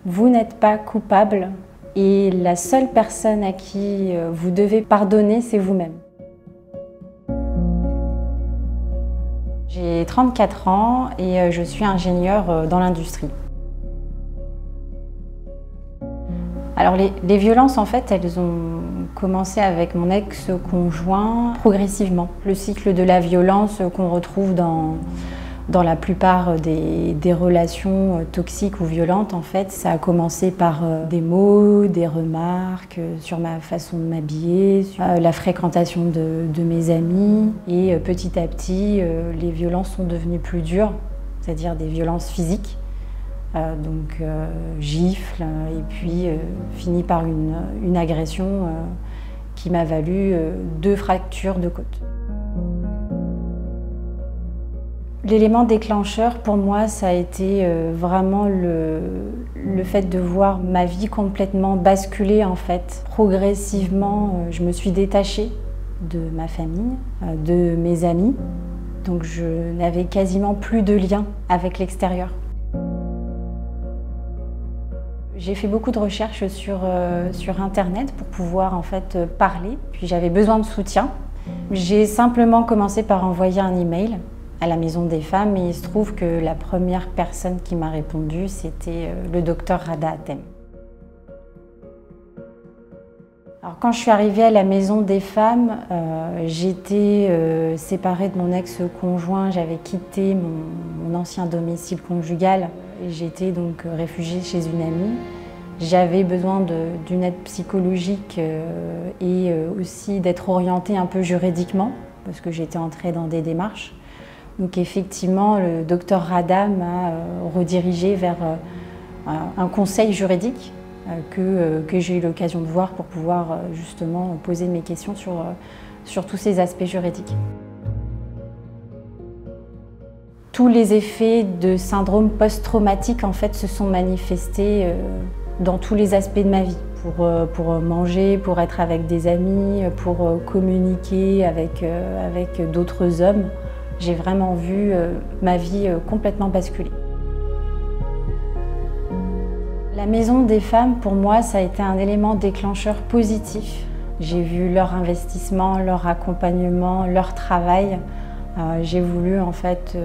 Vous n'êtes pas coupable et la seule personne à qui vous devez pardonner, c'est vous-même. J'ai 34 ans et je suis ingénieure dans l'industrie. Alors les violences, en fait, elles ont commencé avec mon ex-conjoint progressivement. Le cycle de la violence qu'on retrouve dans la plupart des relations toxiques ou violentes, en fait, ça a commencé par des mots, des remarques sur ma façon de m'habiller, sur la fréquentation de mes amis. Et petit à petit, les violences sont devenues plus dures, c'est-à-dire des violences physiques. Donc gifle et puis finit par une agression qui m'a valu 2 fractures de côte. L'élément déclencheur pour moi, ça a été vraiment le fait de voir ma vie complètement basculer en fait. Progressivement, je me suis détachée de ma famille, de mes amis, donc je n'avais quasiment plus de lien avec l'extérieur. J'ai fait beaucoup de recherches sur Internet pour pouvoir en fait parler, puis j'avais besoin de soutien. J'ai simplement commencé par envoyer un email à la Maison des Femmes et il se trouve que la première personne qui m'a répondu, c'était le docteur Rada Hatem. Alors, quand je suis arrivée à la Maison des Femmes, j'étais séparée de mon ex-conjoint, j'avais quitté mon ancien domicile conjugal et j'étais donc réfugiée chez une amie. J'avais besoin d'une aide psychologique et aussi d'être orientée un peu juridiquement parce que j'étais entrée dans des démarches. Donc effectivement, le docteur Rada m'a redirigée vers un conseil juridique que j'ai eu l'occasion de voir pour pouvoir justement poser mes questions sur tous ces aspects juridiques. Tous les effets de syndrome post-traumatique en fait se sont manifestés dans tous les aspects de ma vie. Pour manger, pour être avec des amis, pour communiquer avec d'autres hommes. J'ai vraiment vu ma vie complètement basculer. La Maison des Femmes, pour moi, ça a été un élément déclencheur positif. J'ai vu leur investissement, leur accompagnement, leur travail. J'ai voulu en fait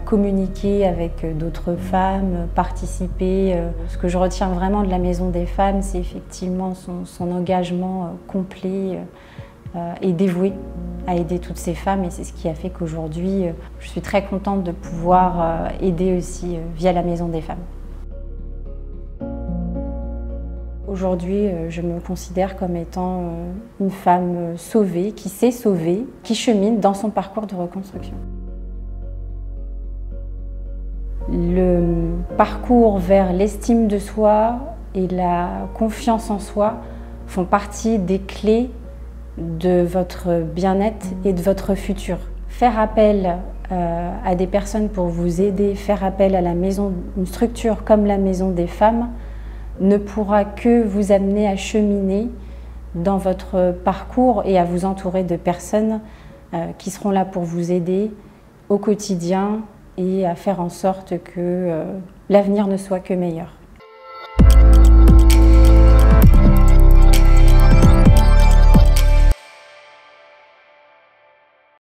communiquer avec d'autres femmes, participer. Ce que je retiens vraiment de la Maison des Femmes, c'est effectivement son engagement complet et dévoué à aider toutes ces femmes. Et c'est ce qui a fait qu'aujourd'hui, je suis très contente de pouvoir aider aussi via la Maison des Femmes. Aujourd'hui, je me considère comme étant une femme sauvée, qui s'est sauvée, qui chemine dans son parcours de reconstruction. Le parcours vers l'estime de soi et la confiance en soi font partie des clés de votre bien-être et de votre futur. Faire appel à des personnes pour vous aider, faire appel à une structure comme la Maison des Femmes, ne pourra que vous amener à cheminer dans votre parcours et à vous entourer de personnes qui seront là pour vous aider au quotidien et à faire en sorte que l'avenir ne soit que meilleur.